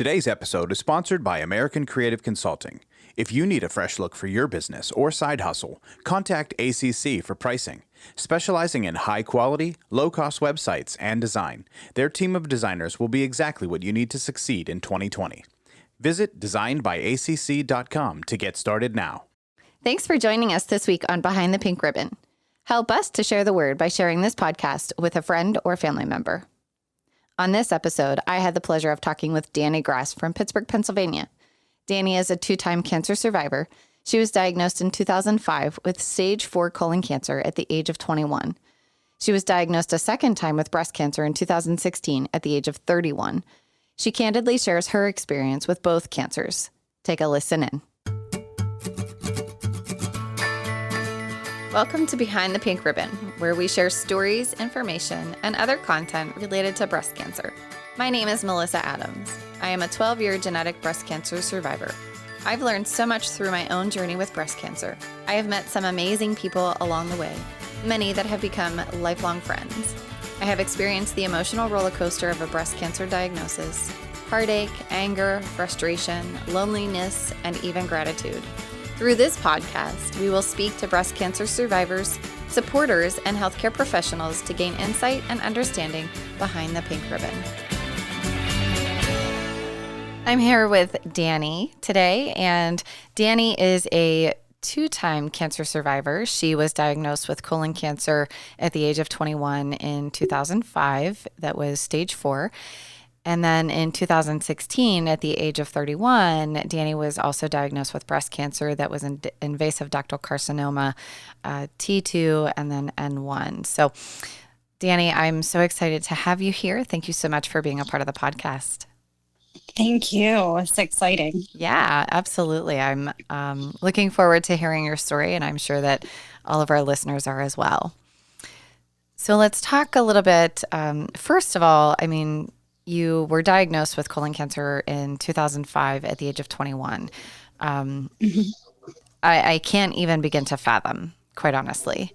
Today's episode is sponsored by American Creative Consulting. If you need a fresh look for your business or side hustle, contact ACC for pricing. Specializing in high-quality, low-cost websites and design, their team of designers will be exactly what you need to succeed in 2020. Visit designedbyacc.com to get started now. Thanks for joining us this week on Behind the Pink Ribbon. Help us to share the word by sharing this podcast with a friend or family member. On this episode, I had the pleasure of talking with Dani Grass from Pittsburgh, Pennsylvania. Dani is a two-time cancer survivor. She was diagnosed in 2005 with stage 4 colon cancer at the age of 21. She was diagnosed a second time with breast cancer in 2016 at the age of 31. She candidly shares her experience with both cancers. Take a listen in. Welcome to Behind the Pink Ribbon, where we share stories, information, and other content related to breast cancer. My name is Melissa Adams. I am a 12-year genetic breast cancer survivor. I've learned so much through my own journey with breast cancer. I have met some amazing people along the way, many that have become lifelong friends. I have experienced the emotional roller coaster of a breast cancer diagnosis, heartache, anger, frustration, loneliness, and even gratitude. Through this podcast, we will speak to breast cancer survivors, supporters, and healthcare professionals to gain insight and understanding behind the pink ribbon. I'm here with Dani today, and Dani is a two-time cancer survivor. She was diagnosed with colon cancer at the age of 21 in 2005. That was stage 4. And then in 2016, at the age of 31, Dani was also diagnosed with breast cancer that was invasive ductal carcinoma, T2, and then N1. So, Dani, I'm so excited to have you here. Thank you so much for being a part of the podcast. Thank you. It's exciting. Yeah, absolutely. I'm looking forward to hearing your story, and I'm sure that all of our listeners are as well. So let's talk a little bit. First of all, you were diagnosed with colon cancer in 2005 at the age of 21. I can't even begin to fathom, quite honestly,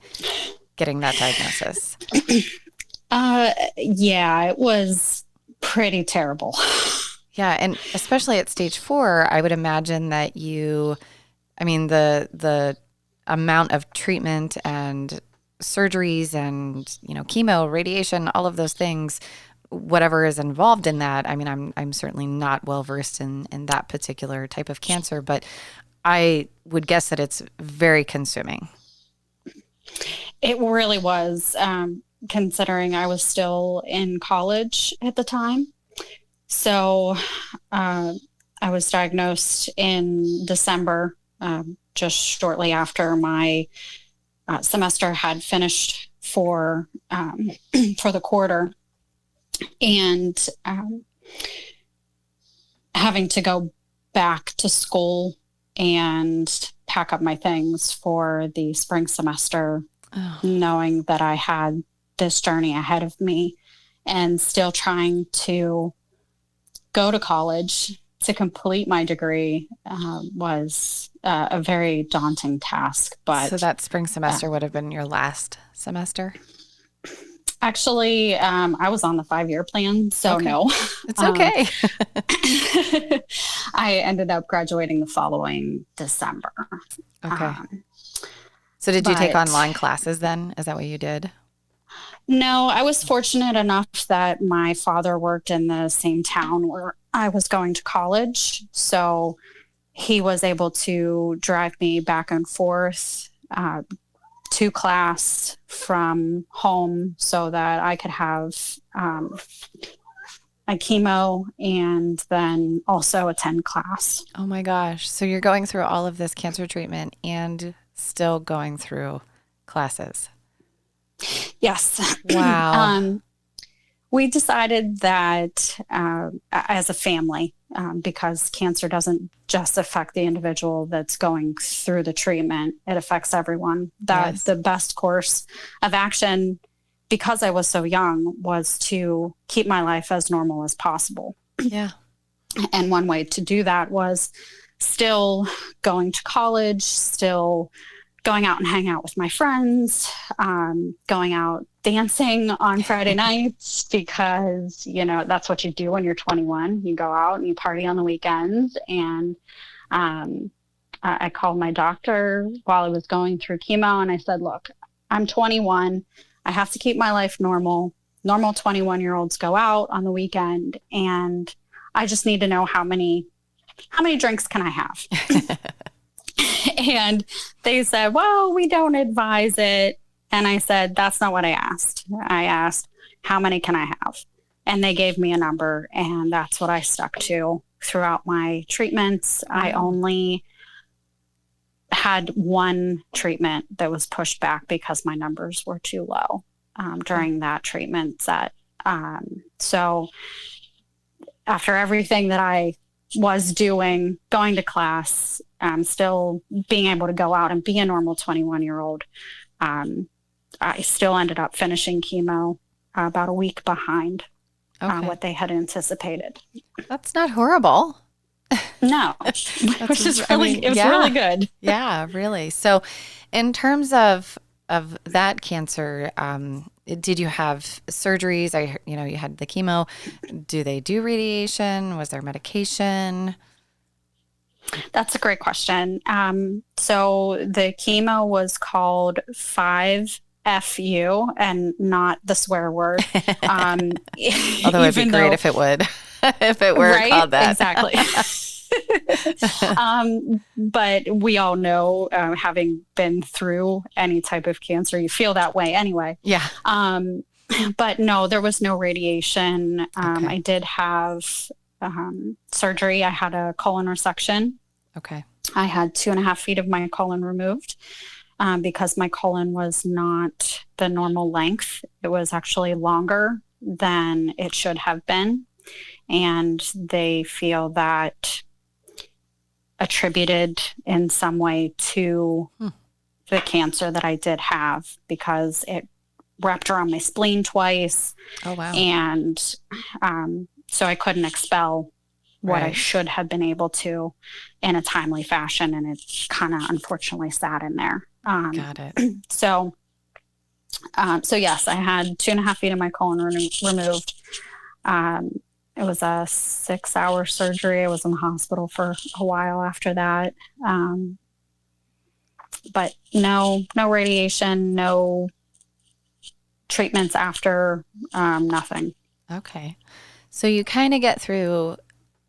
getting that diagnosis. Yeah, it was pretty terrible. Yeah, and especially at stage 4, I would imagine that the amount of treatment and surgeries and, chemo, radiation, all of those things, whatever is involved in that. I'm certainly not well versed in that particular type of cancer, but I would guess that it's very consuming. It really was, considering I was still in college at the time. So I was diagnosed in December, just shortly after my semester had finished for the quarter. And having to go back to school and pack up my things for the spring semester, knowing that I had this journey ahead of me and still trying to go to college to complete my degree was a very daunting task. But so that spring semester would have been your last semester? Actually, I was on the 5-year plan, so okay. No. It's okay. I ended up graduating the following December. Okay. So did you take online classes then? Is that what you did? No, I was fortunate enough that my father worked in the same town where I was going to college. So he was able to drive me back and forth to class from home so that I could have my chemo and then also attend class. Oh my gosh. So you're going through all of this cancer treatment and still going through classes. Yes. Wow. We decided that as a family, because cancer doesn't just affect the individual that's going through the treatment, it affects everyone. That yes. The best course of action, because I was so young, was to keep my life as normal as possible. Yeah. And one way to do that was still going to college, still going out and hang out with my friends, going out dancing on Friday nights because, that's what you do when you're 21. You go out and you party on the weekends. And I called my doctor while I was going through chemo, and I said, look, I'm 21. I have to keep my life normal. Normal 21-year-olds go out on the weekend, and I just need to know how many drinks can I have? And they said, well, we don't advise it. And I said, that's not what I asked. I asked, how many can I have? And they gave me a number, and that's what I stuck to throughout my treatments. I only had one treatment that was pushed back because my numbers were too low during that treatment set. So after everything that I was doing, going to class, still being able to go out and be a normal 21-year-old, I still ended up finishing chemo about a week behind what they had anticipated. That's not horrible. No, which is really, it was really good. Yeah, really. So in terms of that cancer, did you have surgeries? You had the chemo. Do they do radiation? Was there medication? That's a great question. So the chemo was called 5FU and not the swear word. Although it'd be great if it would, if it were called that. Exactly. But we all know, having been through any type of cancer, you feel that way anyway. Yeah. But no, there was no radiation. I did have surgery. I had a colon resection. Okay. I had 2.5 feet of my colon removed because my colon was not the normal length. It was actually longer than it should have been. And they feel that attributed in some way to the cancer that I did have, because it wrapped around my spleen twice. Oh, wow. And so I couldn't expel what I should have been able to in a timely fashion. And it kind of unfortunately sat in there. Got it. So yes, I had 2.5 feet of my colon removed. It was a 6-hour surgery. I was in the hospital for a while after that. But no radiation, no treatments after, nothing. Okay. So you kind of get through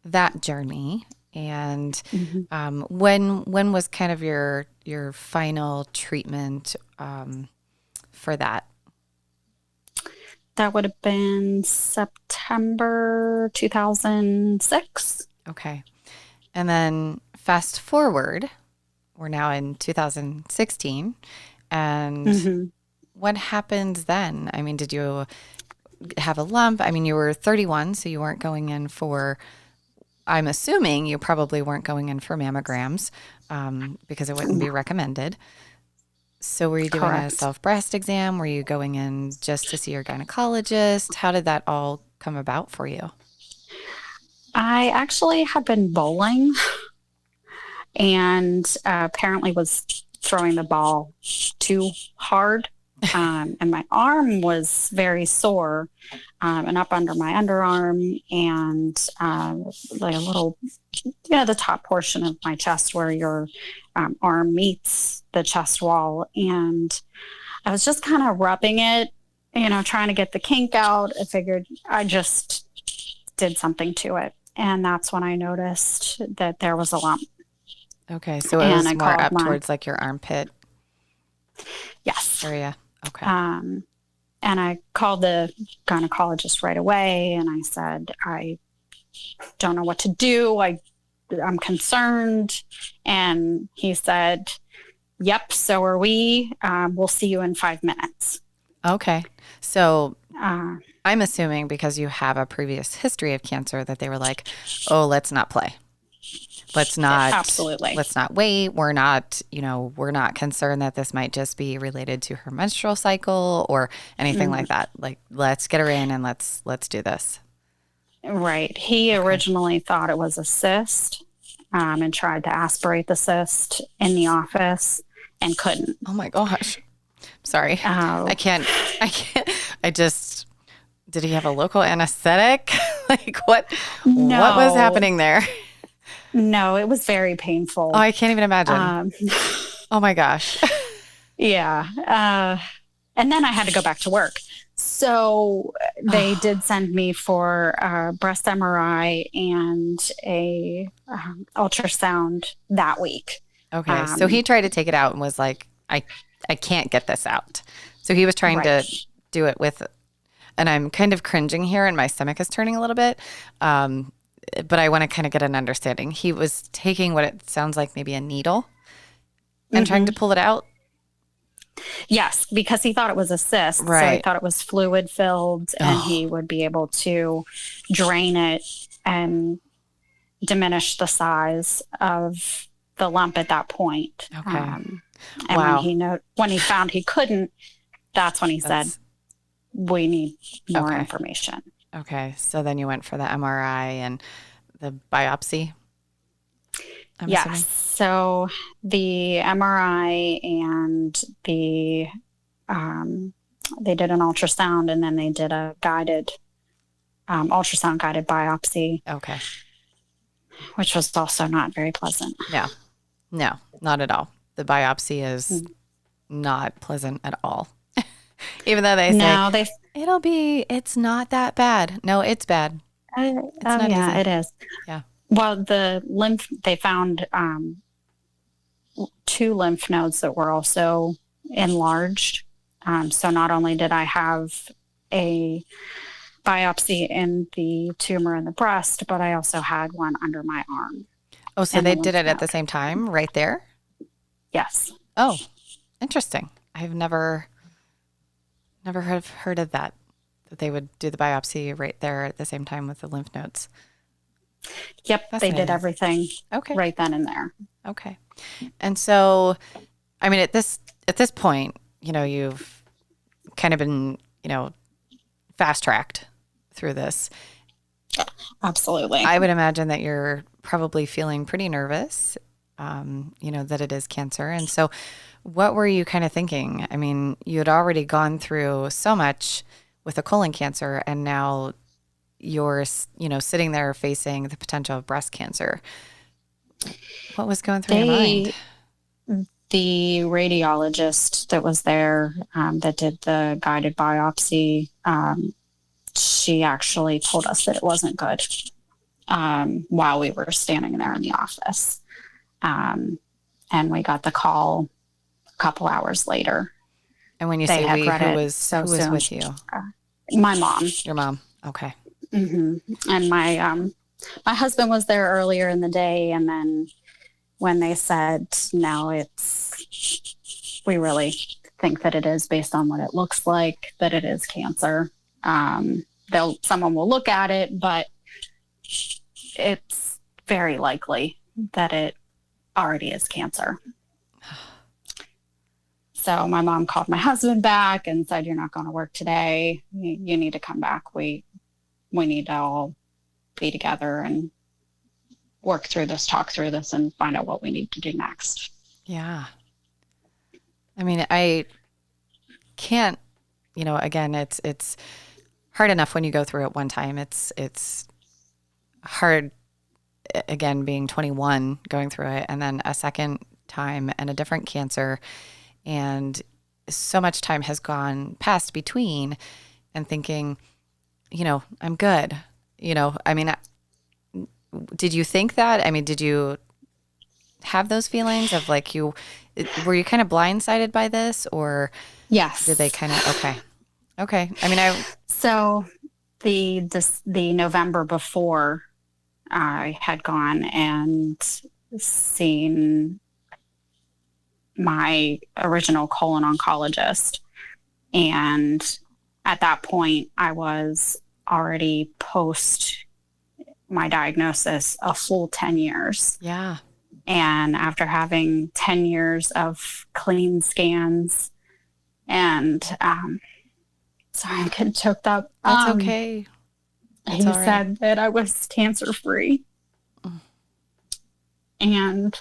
that journey. And when was kind of your final treatment for that? That would have been September 2006. Okay. And then fast forward, we're now in 2016. And what happens then? I mean, did you have a lump? I mean, you were 31, so you weren't going in for, I'm assuming you probably weren't going in for mammograms because it wouldn't be recommended. So were you doing a self-breast exam? Were you going in just to see your gynecologist? How did that all come about for you? I actually had been bowling and apparently was throwing the ball too hard. And my arm was very sore and up under my underarm and like a little, the top portion of my chest where your arm meets the chest wall. And I was just kind of rubbing it, trying to get the kink out. I figured I just did something to it. And that's when I noticed that there was a lump. Okay. So it was more up towards like your armpit. Yes. Area. Okay. And I called the gynecologist right away and I said, I don't know what to do. I'm concerned. And he said, yep, so are we. We'll see you in 5 minutes. Okay. So I'm assuming because you have a previous history of cancer that they were like, oh, let's not play. Let's not. Absolutely. Let's not wait. We're not concerned that this might just be related to her menstrual cycle or anything like that. Like, let's get her in and let's do this. Right. He originally thought it was a cyst and tried to aspirate the cyst in the office and couldn't. Oh my gosh. Sorry. Oh. I can't, did he have a local anesthetic? Like what was happening there? No, it was very painful. Oh, I can't even imagine. Oh my gosh. Yeah. And then I had to go back to work. So they did send me for a breast MRI and a ultrasound that week. Okay. So he tried to take it out and was like, I can't get this out. So he was trying to do it with, and I'm kind of cringing here and my stomach is turning a little bit. But I want to kind of get an understanding. He was taking what it sounds like maybe a needle and trying to pull it out. Yes, because he thought it was a cyst. Right. So he thought it was fluid filled and he would be able to drain it and diminish the size of the lump at that point. Okay. And when he found he couldn't, that's when he said, we need more information. Okay. So then you went for the MRI and the biopsy? Yes. Assuming? So the MRI and they did an ultrasound and then they did a guided ultrasound guided biopsy. Okay. Which was also not very pleasant. No, not at all. The biopsy is not pleasant at all. Even though they say it's not that bad. No, it's bad. It's not easy. It is. Yeah. Well, the lymph, they found 2 lymph nodes that were also enlarged. So not only did I have a biopsy in the tumor in the breast, but I also had one under my arm. Oh, so they did it at the same time right there? Yes. Oh, interesting. I've never heard of that they would do the biopsy right there at the same time with the lymph nodes. Yep, they did everything right then and there. Okay. And so, I mean, at this point, you've kind of been, fast-tracked through this. Absolutely. I would imagine that you're probably feeling pretty nervous, that it is cancer. And so what were you kind of thinking? I mean, you had already gone through so much with a colon cancer, and now you're, sitting there facing the potential of breast cancer. What was going through your mind? The radiologist that was there that did the guided biopsy, she actually told us that it wasn't good while we were standing there in the office. And we got the call a couple hours later. And when you say we, who was with you? My mom. Your mom. Okay. Mm-hmm. And my husband was there earlier in the day. And then when they said, no, we really think that it is based on what it looks like, that it is cancer. Someone will look at it, but it's very likely that it already is cancer. So my mom called my husband back and said, you're not going to work today. You need to come back. We need to all be together and work through this, talk through this, and find out what we need to do next. Yeah. I mean, I can't, again, it's hard enough when you go through it one time. It's hard, again, being 21, going through it, and then a second time and a different cancer. And so much time has gone past between, and thinking, I'm good. I mean, did you think that? I mean, did you have those feelings of like were you kind of blindsided by this, or yes, did they kind of, okay. I mean, so the November before, I had gone and seen my original colon oncologist. And at that point, I was already post my diagnosis a full 10 years. Yeah. And after having 10 years of clean scans and, sorry, I couldn't choke up. That's okay. He said that I was cancer free. And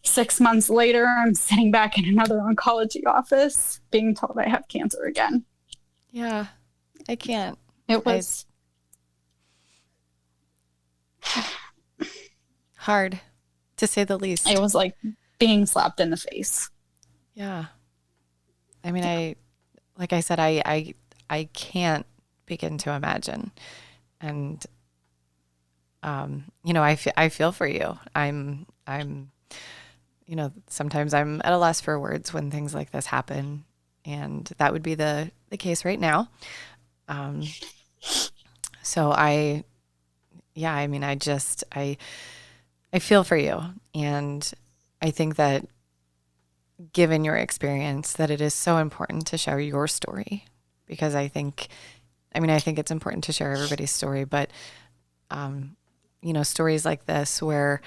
6 months later, I'm sitting back in another oncology office being told I have cancer again. Yeah, I can't. It was hard, to say the least. It was like being slapped in the face. Yeah. I mean, like I said, I can't begin to imagine. And, I feel for you. I'm, sometimes I'm at a loss for words when things like this happen. And that would be the case right now. So I feel for you. And I think that given your experience, that it is so important to share your story, because I think it's important to share everybody's story, but, stories like this where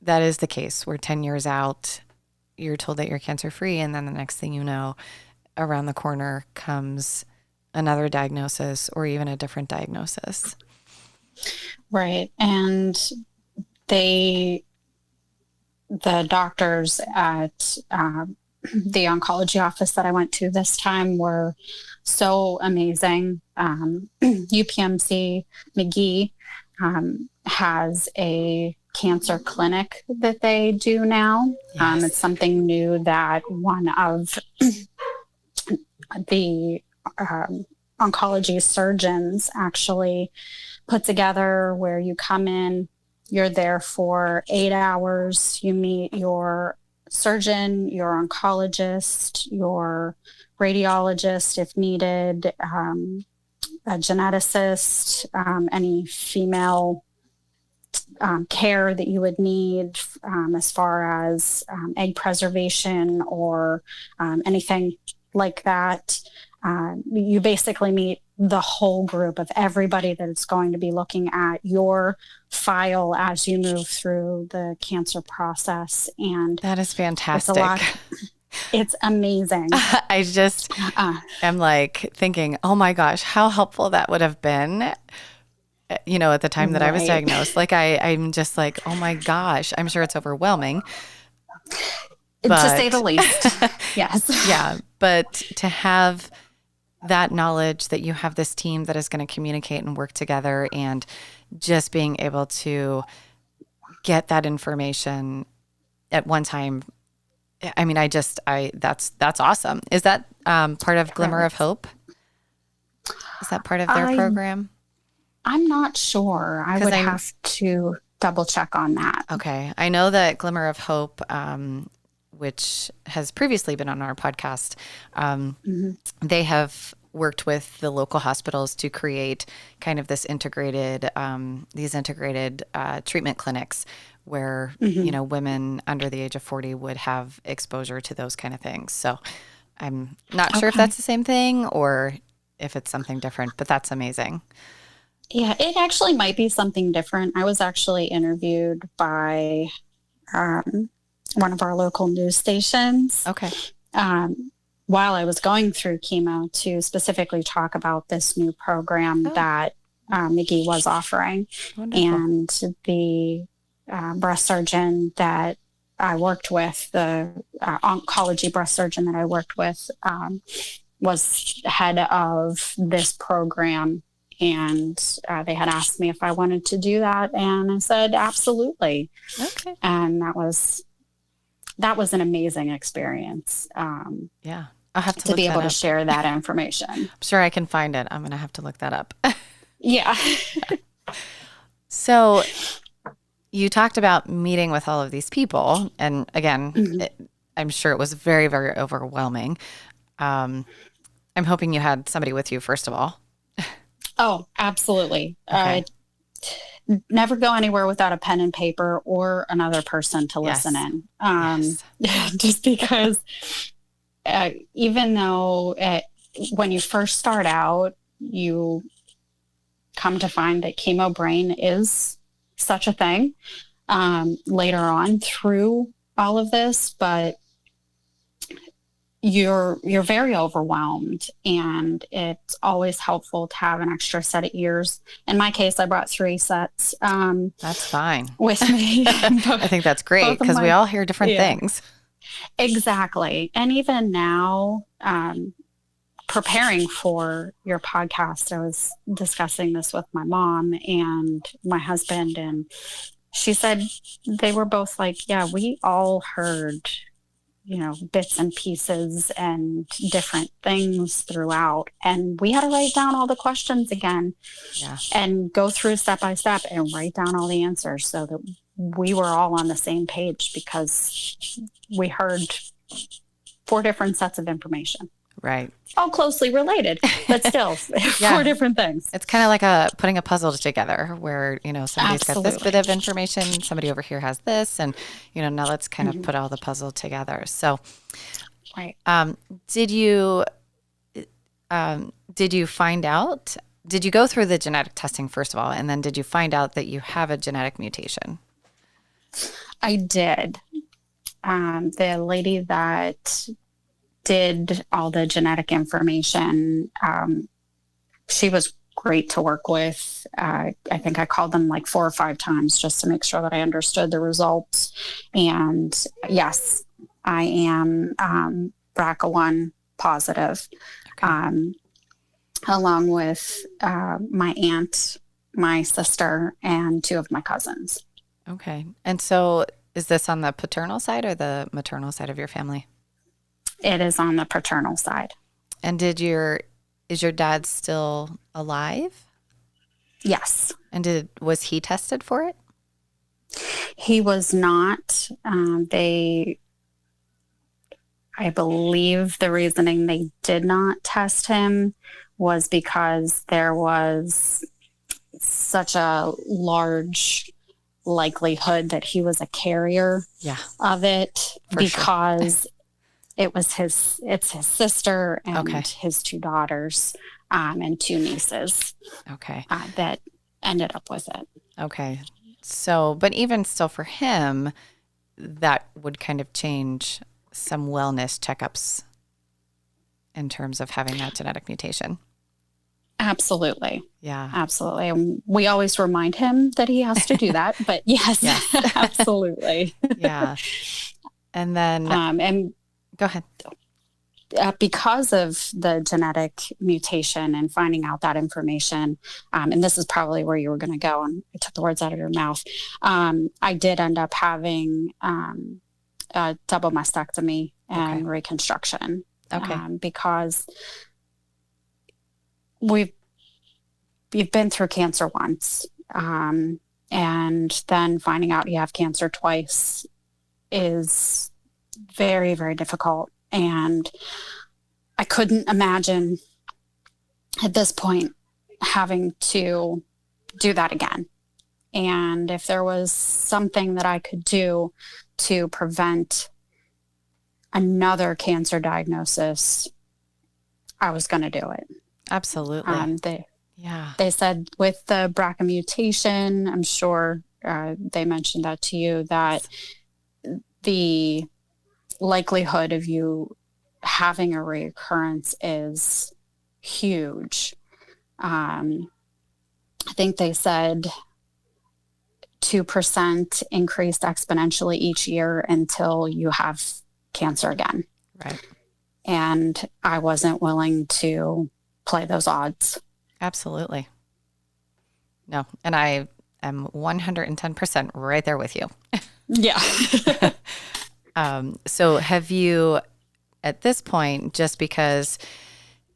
that is the case, where 10 years out, you're told that you're cancer free. And then the next thing you know, around the corner comes another diagnosis or even a different diagnosis. Right. And the doctors at the oncology office that I went to this time were so amazing. UPMC McGee has a cancer clinic that they do now. Yes. It's something new that one of the oncology surgeons actually put together, where you come in, you're there for 8 hours, you meet your surgeon, your oncologist, your radiologist if needed, a geneticist, any female care that you would need as far as egg preservation or anything like that. You basically meet the whole group of everybody that is going to be looking at your file as you move through the cancer process. And that is fantastic. It's amazing. I just am like thinking, oh my gosh, how helpful that would have been, at the time that I was diagnosed. Like I'm just like, oh my gosh, I'm sure it's overwhelming. To say the least. Yes. Yeah. But to have that knowledge that you have this team that is going to communicate and work together, and just being able to get that information at one time. I mean, that's awesome. Is that part of Glimmer of Hope? Is that part of their program? I'm not sure. I would have to double check on that. Okay. I know that Glimmer of Hope, which has previously been on our podcast, they have worked with the local hospitals to create kind of this integrated treatment clinics where, women under the age of 40 would have exposure to those kind of things. So I'm not sure if that's the same thing or if it's something different, but that's amazing. Yeah, it actually might be something different. I was actually interviewed by one of our local news stations. Okay. While I was going through chemo, to specifically talk about this new program that McGee was offering. Wonderful. And the breast surgeon that I worked with, the oncology breast surgeon that I worked with, was head of this program. And they had asked me if I wanted to do that. And I said, absolutely. Okay. And that was an amazing experience. Yeah. I'll have to be able to share that information. I'm sure I can find it. I'm going to have to look that up. Yeah. So you talked about meeting with all of these people. And again, I'm sure it was very, very overwhelming. I'm hoping you had somebody with you, first of all. Oh, absolutely. Okay. Never go anywhere without a pen and paper or another person to listen in. Just because even though when you first start out, you come to find that chemo brain is such a thing later on through all of this, but you're very overwhelmed, and it's always helpful to have an extra set of ears. In my case, I brought 3 sets That's fine with me. I think that's great because we all hear different things. Exactly. And even now, preparing for your podcast, I was discussing this with my mom and my husband, and she said they were both like, yeah, we all heard, bits and pieces and different things throughout. And we had to write down all the questions again and go through step by step and write down all the answers so that we were all on the same page, because we heard 4 different sets of information. Right. All closely related, but still 4 different things. It's kind of like putting a puzzle together where, somebody's got this bit of information, somebody over here has this, and, now let's kind of put all the puzzle together. So, right. Did you find out, did you go through the genetic testing first of all, and then did you find out that you have a genetic mutation? I did. The lady that did all the genetic information, she was great to work with. I think I called them like 4 or 5 times just to make sure that I understood the results. And yes, I am BRCA1 positive, along with my aunt, my sister, and 2 of my cousins. Okay. And so is this on the paternal side or the maternal side of your family? It is on the paternal side. And is your dad still alive? Yes. And was he tested for it? He was not. I believe the reasoning they did not test him was because there was such a large likelihood that he was a carrier of it, because it's his sister and his 2 daughters and 2 nieces that ended up with it. Okay. So, but even still for him, that would kind of change some wellness checkups in terms of having that genetic mutation. Absolutely. Yeah. Absolutely. And we always remind him that he has to do that, but yes. Absolutely. Yeah. And then, and go ahead. Because of the genetic mutation and finding out that information, and this is probably where you were going to go, and I took the words out of your mouth. I did end up having a double mastectomy and reconstruction, because we've been through cancer once, and then finding out you have cancer twice is very, very difficult. And I couldn't imagine at this point having to do that again. And if there was something that I could do to prevent another cancer diagnosis, I was going to do it. Absolutely. They said with the BRCA mutation, I'm sure they mentioned that to you, that the likelihood of you having a reoccurrence is huge. I think they said 2% increased exponentially each year until you have cancer again. Right. And I wasn't willing to play those odds. Absolutely. No. And I am 110% right there with you. Yeah. So have you, at this point, just because,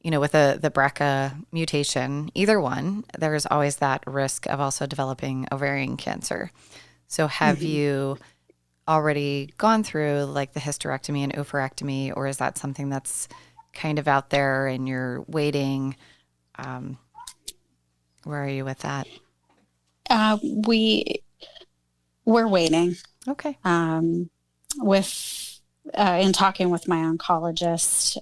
with the BRCA mutation, either one, there's always that risk of also developing ovarian cancer. So have you already gone through like the hysterectomy and oophorectomy, or is that something that's kind of out there and you're waiting? Where are you with that? We're waiting. Okay. In talking with my oncologist,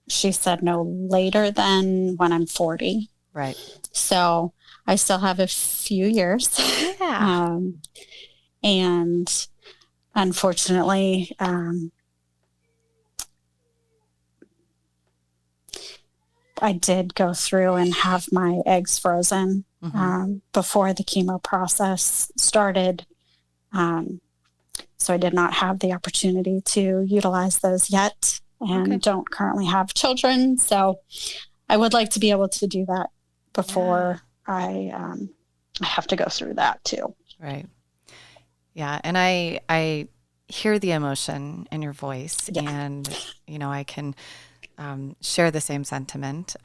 she said no later than when I'm 40. Right. So I still have a few years. Yeah. And unfortunately, I did go through and have my eggs frozen before the chemo process started. So I did not have the opportunity to utilize those yet, and don't currently have children. So I would like to be able to do that before I have to go through that too. Right. Yeah. And I hear the emotion in your voice, and, I can share the same sentiment.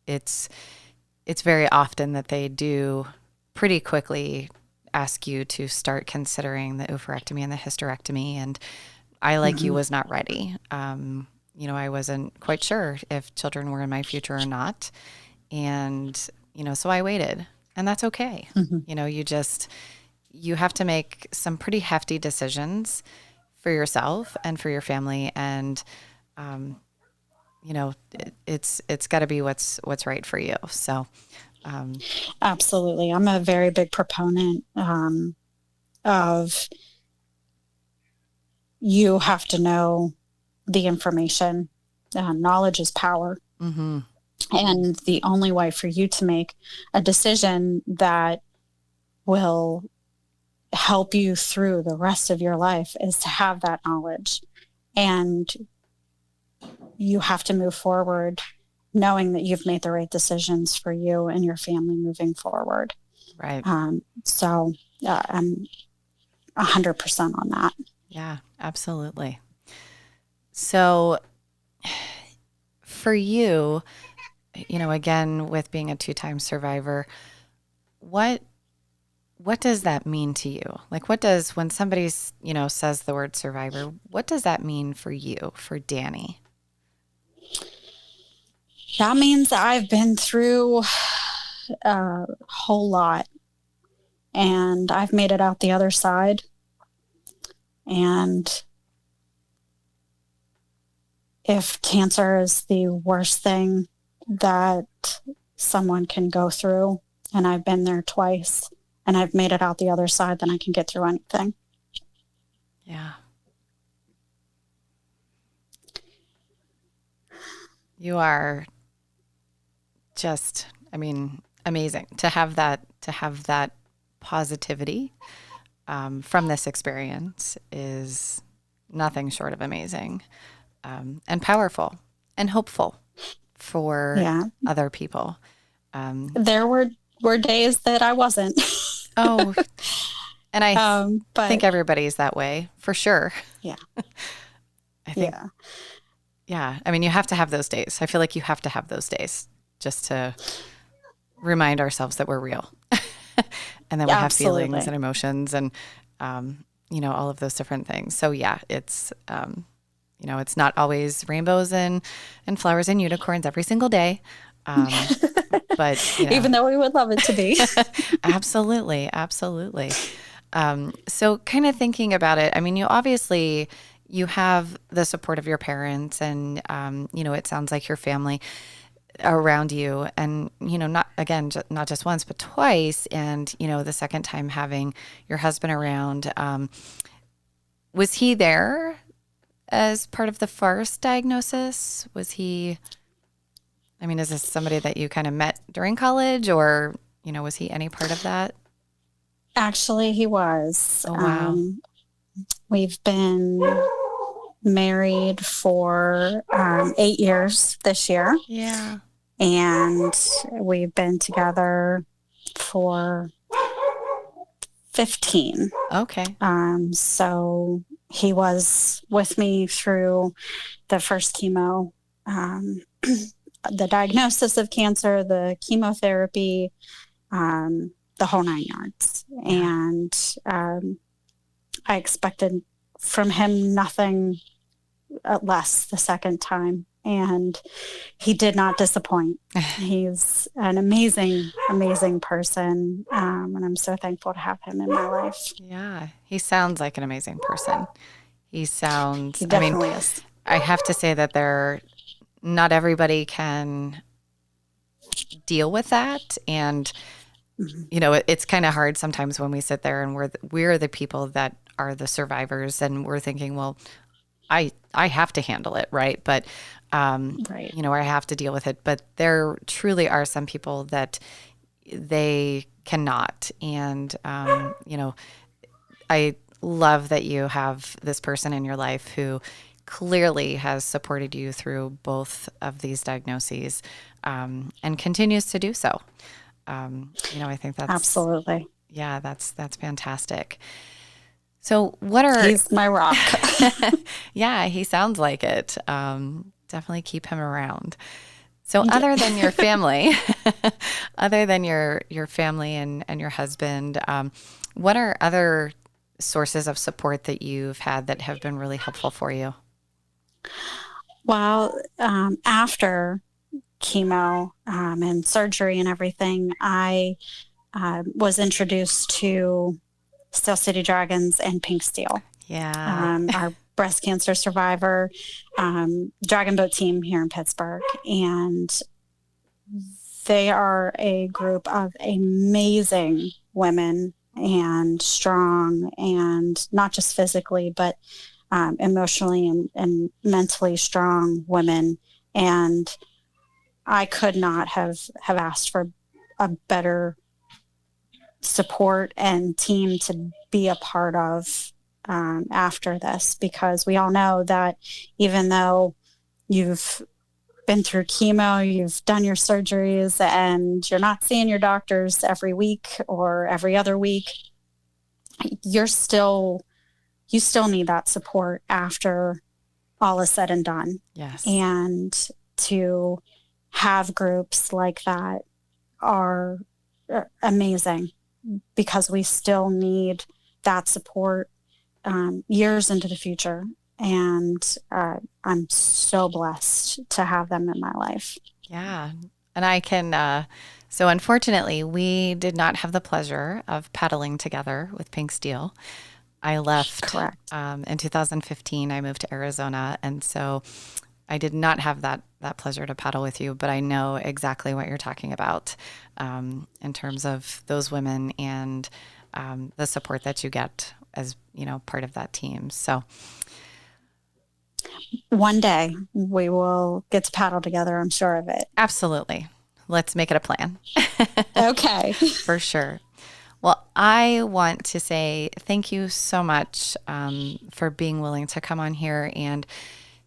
It's very often that they do pretty quickly ask you to start considering the oophorectomy and the hysterectomy. And I, like you, was not ready. I wasn't quite sure if children were in my future or not. And, so I waited, and that's okay. You have to make some pretty hefty decisions for yourself and for your family. And, it's got to be what's right for you. So, absolutely. I'm a very big proponent of you have to know the information. Knowledge is power. Mm-hmm. And the only way for you to make a decision that will help you through the rest of your life is to have that knowledge. And you have to move forward knowing that you've made the right decisions for you and your family moving forward. Right. So I'm 100% on that. Yeah, absolutely. So for you, again, with being a 2-time survivor, what does that mean to you? Like, when somebody, says the word survivor, what does that mean for you, for Dani? That means that I've been through a whole lot, and I've made it out the other side. And if cancer is the worst thing that someone can go through, and I've been there twice, and I've made it out the other side, then I can get through anything. Yeah. You are just, amazing to have that positivity from this experience is nothing short of amazing, and powerful and hopeful for other people. There were days that I wasn't. Oh, and I think everybody's that way for sure. Yeah. I think. Yeah. You have to have those days. I feel like you have to have those days just to remind ourselves that we're real. And then we have feelings and emotions and, all of those different things. So it's, it's not always rainbows and flowers and unicorns every single day. But even though we would love it to be. Absolutely. Absolutely. So kind of thinking about it, obviously you have the support of your parents and, it sounds like your family around you and, not just once, but twice. And, the second time having your husband around, was he there as part of the first diagnosis? Was he, is this somebody that you kind of met during college or, was he any part of that? Actually, he was. Oh, wow. We've been married for 8 years this year. Yeah. And we've been together for 15. Okay. So he was with me through the first chemo, the diagnosis of cancer, the chemotherapy, the whole 9 yards. And I expected from him nothing less the second time. And he did not disappoint. He's an amazing, amazing person. And I'm so thankful to have him in my life. Yeah. He sounds like an amazing person. He definitely is. I have to say that not everybody can deal with that. And, it's kind of hard sometimes when we sit there and we're the people that are the survivors and we're thinking, well, I have to handle it. Right. But, Right. where I have to deal with it. But there truly are some people that they cannot. And, I love that you have this person in your life who clearly has supported you through both of these diagnoses, and continues to do so. I think that's Absolutely. Yeah, that's fantastic. So what are He's my rock. Yeah, he sounds like it. Definitely keep him around. So other than your family, other than your family and your husband, what are other sources of support that you've had that have been really helpful for you? Well, after chemo and surgery and everything, I was introduced to Steel City Dragons and Pink Steel. Yeah. Our breast cancer survivor dragon boat team here in Pittsburgh. And they are a group of amazing women and strong, and not just physically, but emotionally and mentally strong women. And I could not have asked for a better support and team to be a part of after this, because we all know that even though you've been through chemo, you've done your surgeries, and you're not seeing your doctors every week or every other week, you still need that support after all is said and done. Yes. And to have groups like that are amazing, because we still need that support years into the future. And I'm so blessed to have them in my life. Yeah. And I can, so unfortunately, we did not have the pleasure of paddling together with Pink Steel. I left Correct. In 2015. I moved to Arizona. And so I did not have that pleasure to paddle with you, but I know exactly what you're talking about in terms of those women and the support that you get as, part of that team. So one day we will get to paddle together. I'm sure of it. Absolutely. Let's make it a plan. Okay. For sure. Well, I want to say thank you so much for being willing to come on here and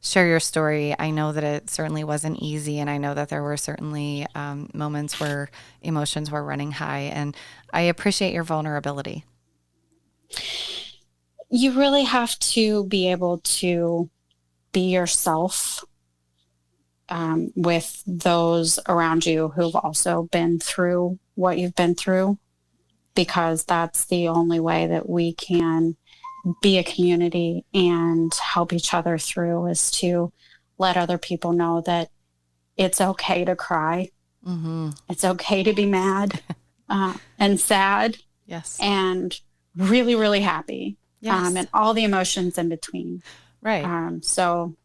share your story. I know that it certainly wasn't easy, and I know that there were certainly moments where emotions were running high, and I appreciate your vulnerability. You really have to be able to be yourself with those around you who've also been through what you've been through, because that's the only way that we can be a community and help each other through, is to let other people know that it's okay to cry. Mm-hmm. It's okay to be mad and sad. Yes. And really, really happy. Yes. And all the emotions in between. Right. Yeah. So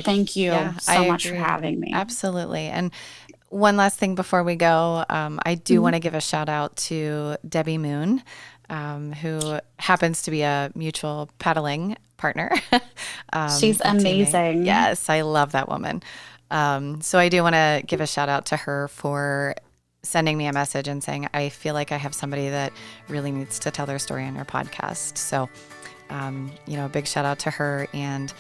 thank you so much for having me. Absolutely. And one last thing before we go, I do want to give a shout out to Debbie Moon, who happens to be a mutual paddling partner. She's amazing. Yes, I love that woman. So I do want to give a shout out to her for sending me a message and saying, I feel like I have somebody that really needs to tell their story on your podcast. So, a big shout out to her. And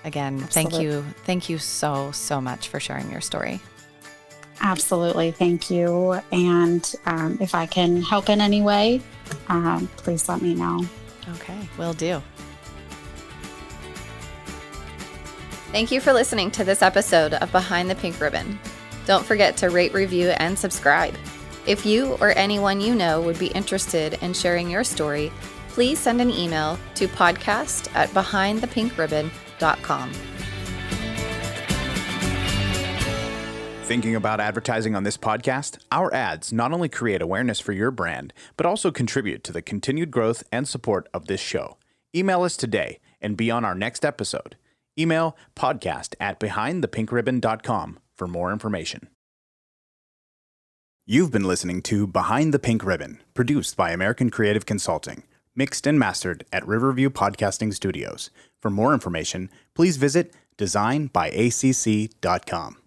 again, Absolutely. Thank you so, so much for sharing your story. Absolutely. Thank you. And if I can help in any way, please let me know. Okay, will do. Thank you for listening to this episode of Behind the Pink Ribbon. Don't forget to rate, review, and subscribe. If you or anyone you know would be interested in sharing your story, please send an email to podcast@behindthepinkribbon.com. Thinking about advertising on this podcast? Our ads not only create awareness for your brand, but also contribute to the continued growth and support of this show. Email us today and be on our next episode. Email podcast@behindthepinkribbon.com for more information. You've been listening to Behind the Pink Ribbon, produced by American Creative Consulting. Mixed and mastered at Riverview Podcasting Studios. For more information, please visit designbyacc.com.